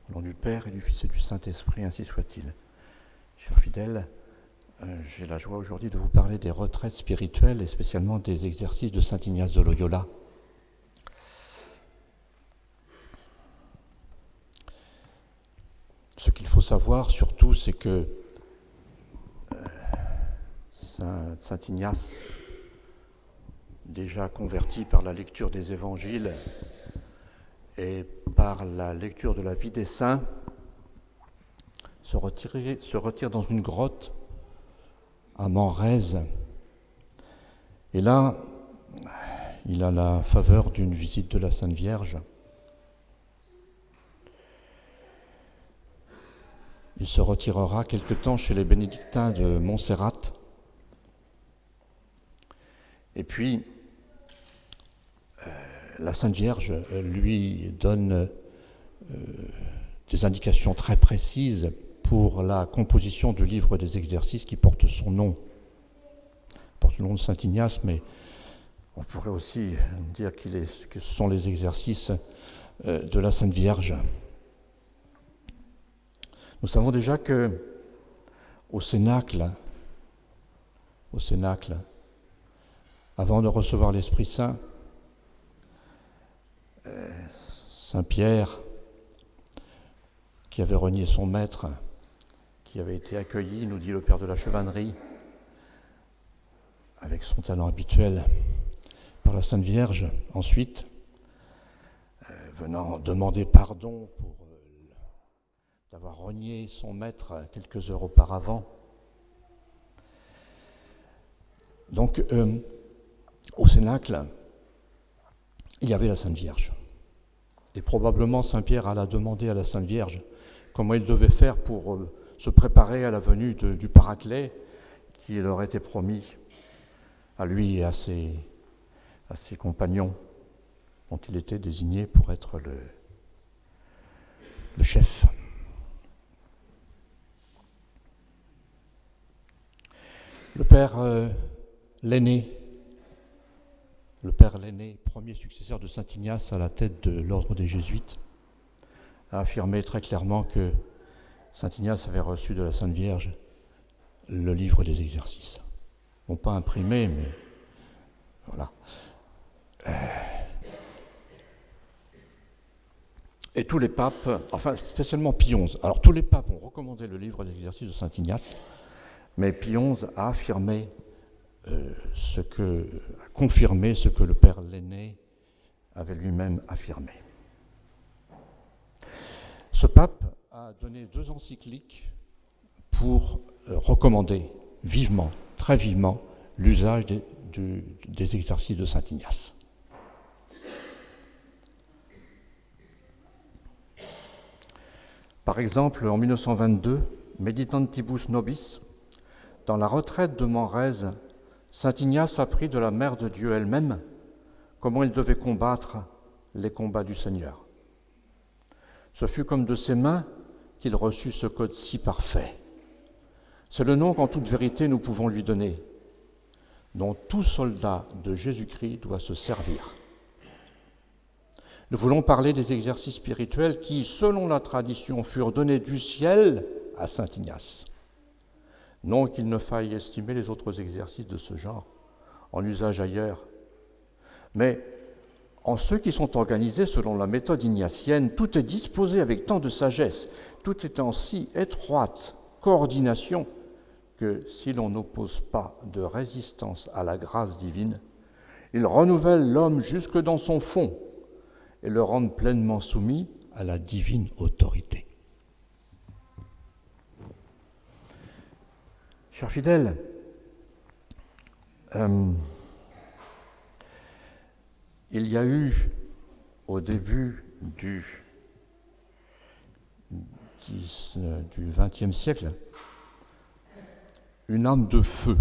Au nom du Père et du Fils et du Saint-Esprit, ainsi soit-il. Chers fidèles, j'ai la joie aujourd'hui de vous parler des retraites spirituelles et spécialement des exercices de saint Ignace de Loyola. Ce qu'il faut savoir surtout, c'est que saint Ignace, déjà converti par la lecture des évangiles et par la lecture de la vie des saints, se retire dans une grotte à Manrèze. Et là, il a la faveur d'une visite de la Sainte Vierge. Il se retirera quelque temps chez les bénédictins de Montserrat. Et puis, la Sainte Vierge lui donne des indications très précises pour la composition du livre des exercices qui porte son nom. Il porte le nom de saint Ignace, mais on pourrait aussi dire que ce sont les exercices de la Sainte Vierge. Nous savons déjà que au Cénacle, avant de recevoir l'Esprit Saint, Saint Pierre, qui avait renié son maître, qui avait été accueilli, nous dit le Père de la Chevannerie, avec son talent habituel, par la Sainte Vierge. Ensuite, venant demander pardon pour d'avoir renié son maître quelques heures auparavant. Donc, au Cénacle, il y avait la Sainte Vierge. Et probablement Saint Pierre alla demander à la Sainte Vierge comment il devait faire pour se préparer à la venue du Paraclet qui leur était promis à lui et à ses compagnons dont il était désigné pour être le chef. Le Père Lenné, premier successeur de saint Ignace à la tête de l'ordre des Jésuites, a affirmé très clairement que saint Ignace avait reçu de la Sainte Vierge le livre des exercices. Non pas imprimé, mais voilà. Et tous les papes, enfin spécialement Pie XI, alors tous les papes ont recommandé le livre des exercices de saint Ignace, mais Pie XI a affirmé a confirmé ce que le Père Lenné avait lui-même affirmé. Ce pape a donné 2 encycliques pour recommander vivement, très vivement, l'usage des exercices de saint Ignace. Par exemple, en 1922, Meditantibus Nobis, dans la retraite de Manrèze, saint Ignace apprit de la Mère de Dieu elle-même comment il devait combattre les combats du Seigneur. Ce fut comme de ses mains qu'il reçut ce code si parfait. C'est le nom qu'en toute vérité nous pouvons lui donner, dont tout soldat de Jésus-Christ doit se servir. Nous voulons parler des exercices spirituels qui, selon la tradition, furent donnés du ciel à saint Ignace. Non qu'il ne faille estimer les autres exercices de ce genre en usage ailleurs, mais en ceux qui sont organisés selon la méthode ignatienne, tout est disposé avec tant de sagesse, tout est en si étroite coordination que si l'on n'oppose pas de résistance à la grâce divine, il renouvelle l'homme jusque dans son fond et le rend pleinement soumis à la divine autorité. Chers fidèles, il y a eu au début du XXe siècle une âme de feu.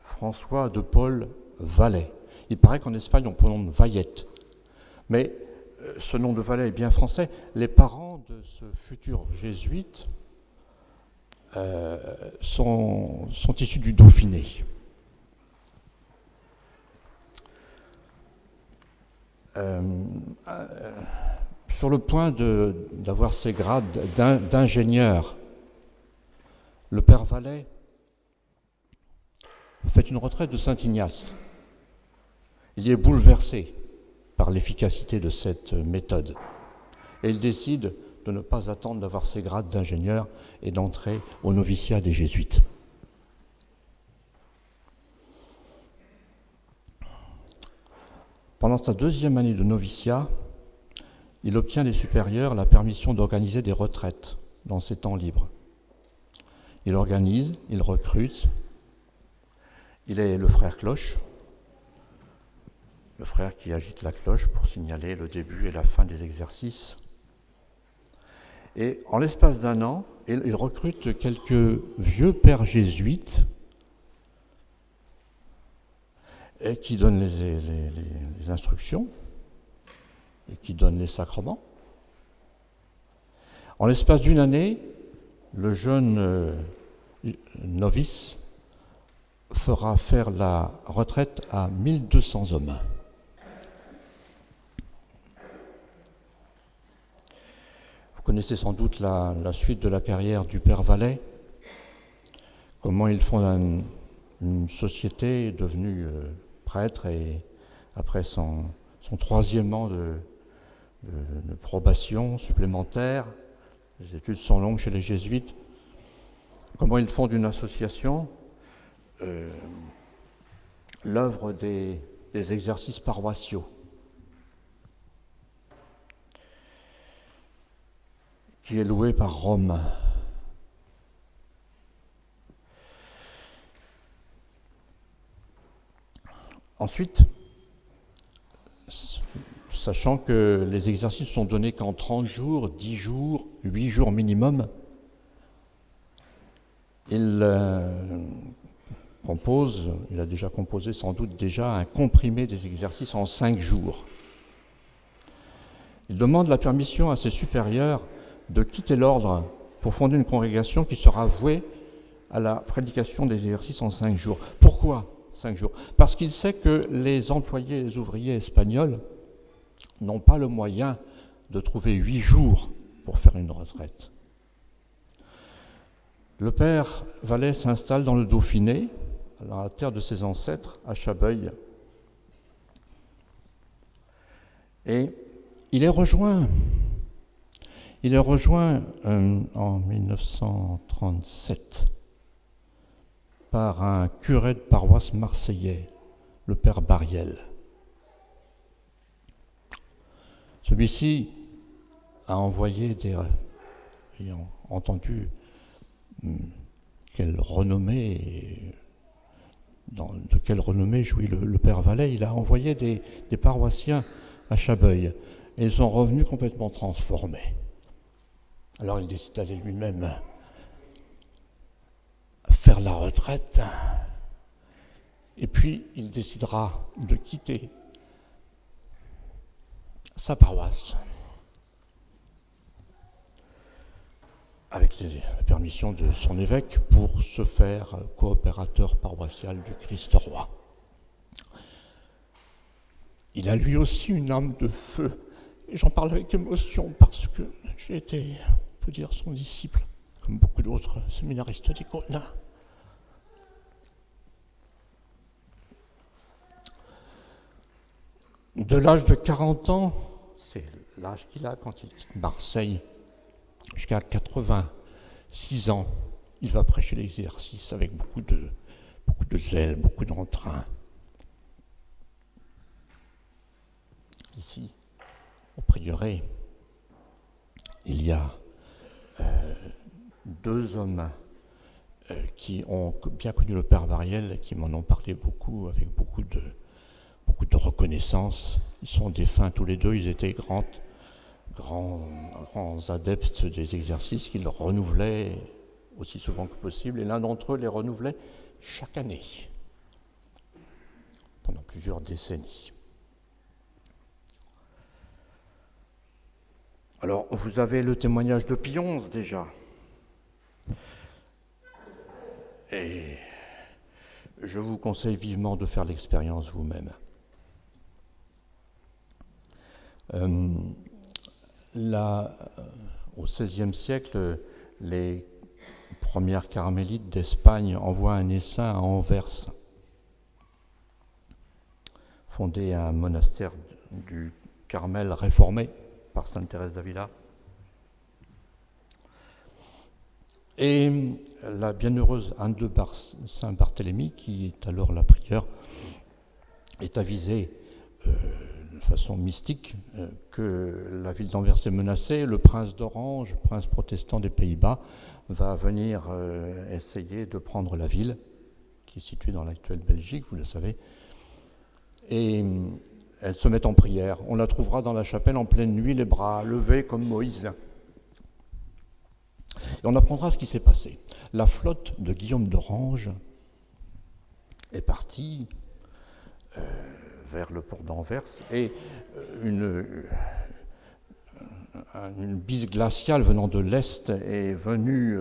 François de Paul Vallet. Il paraît qu'en Espagne on prononce Vallette, mais ce nom de Vallet est bien français. Les parents de ce futur jésuite sont issus du Dauphiné. sur le point d'avoir ses grades d'ingénieur. Le père Vallet fait une retraite de Saint-Ignace. Il y est bouleversé par l'efficacité de cette méthode. Et il décide de ne pas attendre d'avoir ses grades d'ingénieur et d'entrer au noviciat des Jésuites. Pendant sa deuxième année de noviciat, il obtient des supérieurs la permission d'organiser des retraites dans ses temps libres. Il organise, il recrute, il est le frère cloche, le frère qui agite la cloche pour signaler le début et la fin des exercices. Et en l'espace d'un an, il recrute quelques vieux pères jésuites et qui donnent les instructions et qui donnent les sacrements. En l'espace d'une année, le jeune novice fera faire la retraite à 1200 hommes. Vous connaissez sans doute la suite de la carrière du père Vallet, comment il fonde une société devenue prêtre et après son troisième an de probation supplémentaire, les études sont longues chez les jésuites, comment il fonde une association, l'œuvre des exercices paroissiaux, qui est louée par Rome. Ensuite, sachant que les exercices sont donnés qu'en 30 jours, 10 jours, 8 jours minimum, il a déjà composé sans doute déjà un comprimé des exercices en 5 jours. Il demande la permission à ses supérieurs de quitter l'ordre pour fonder une congrégation qui sera vouée à la prédication des exercices en 5 jours. Pourquoi 5 jours? Parce qu'il sait que les employés et les ouvriers espagnols n'ont pas le moyen de trouver 8 jours pour faire une retraite. Le père Vallet s'installe dans le Dauphiné, dans la terre de ses ancêtres, à Chabeuil. Et il est rejoint en 1937 par un curé de paroisse marseillais, le père Bariel. Celui-ci a envoyé ayant entendu de quelle renommée jouit le père Vallet, il a envoyé des paroissiens à Chabeuil et ils sont revenus complètement transformés. Alors il décide d'aller lui-même faire la retraite et puis il décidera de quitter sa paroisse avec la permission de son évêque pour se faire coopérateur paroissial du Christ-Roi. Il a lui aussi une âme de feu, et j'en parle avec émotion parce que j'ai été, on peut dire, son disciple, comme beaucoup d'autres séminaristes d'Icône. De l'âge de 40 ans, c'est l'âge qu'il a quand il quitte Marseille, jusqu'à 86 ans, il va prêcher l'exercice avec beaucoup de zèle, beaucoup d'entrain. Ici, au prieuré, il y a 2 hommes qui ont bien connu le père Bariel et qui m'en ont parlé beaucoup, avec beaucoup de reconnaissance. Ils sont défunts tous les deux, ils étaient grands adeptes des exercices qu'ils renouvelaient aussi souvent que possible, et l'un d'entre eux les renouvelait chaque année, pendant plusieurs décennies. Alors, vous avez le témoignage de Pie XI déjà. Et je vous conseille vivement de faire l'expérience vous-même. Au XVIe siècle, les premières carmélites d'Espagne envoient un essaim à Anvers, fondé un monastère du Carmel réformé par sainte Thérèse d'Avila. Et la bienheureuse Anne de Saint-Barthélemy, qui est alors la prieure, est avisée de façon mystique que la ville d'Anvers est menacée. Le prince d'Orange, prince protestant des Pays-Bas, va venir essayer de prendre la ville, qui est située dans l'actuelle Belgique, vous le savez. Et elle se met en prière. On la trouvera dans la chapelle en pleine nuit, les bras levés comme Moïse. Et on apprendra ce qui s'est passé. La flotte de Guillaume d'Orange est partie vers le port d'Anvers et une bise glaciale venant de l'Est est venue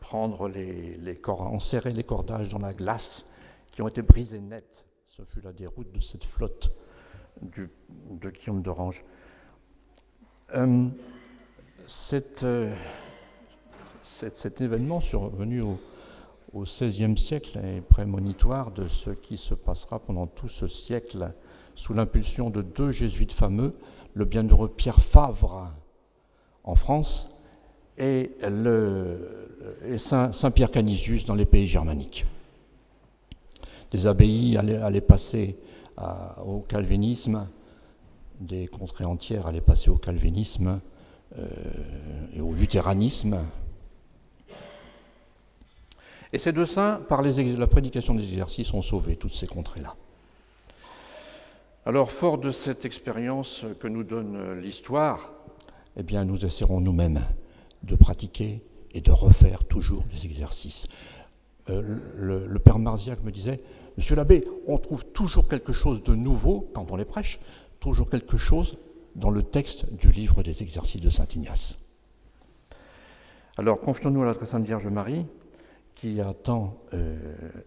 prendre enserrer les cordages dans la glace qui ont été brisés net. Ce fut la déroute de cette flotte de Guillaume d'Orange. Cet événement survenu au XVIe siècle est prémonitoire de ce qui se passera pendant tout ce siècle sous l'impulsion de deux jésuites fameux, le bienheureux Pierre Favre en France et Saint Pierre Canisius dans les pays germaniques. Des abbayes allaient passer au calvinisme, des contrées entières allaient passer au calvinisme et au luthéranisme. Et ces deux saints, par la prédication des exercices, ont sauvé toutes ces contrées-là. Alors, fort de cette expérience que nous donne l'histoire, eh bien, nous essaierons nous-mêmes de pratiquer et de refaire toujours les exercices. Le père Marziac me disait « Monsieur l'abbé, on trouve toujours quelque chose de nouveau quand on les prêche, toujours quelque chose dans le texte du livre des exercices de saint Ignace. » Alors, confions-nous à la très sainte Vierge Marie, qui a tant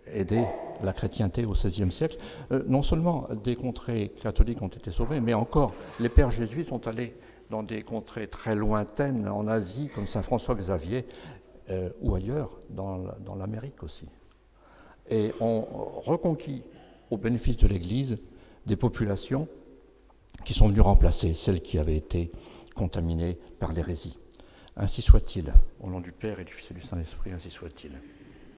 aidé la chrétienté au XVIe siècle. Non seulement des contrées catholiques ont été sauvées, mais encore les pères jésuites sont allés dans des contrées très lointaines, en Asie, comme saint François Xavier, ou ailleurs, dans l'Amérique aussi. Et ont reconquis, au bénéfice de l'Église, des populations qui sont venues remplacer celles qui avaient été contaminées par l'hérésie. Ainsi soit-il. Au nom du Père et du Fils et du Saint-Esprit, ainsi soit-il.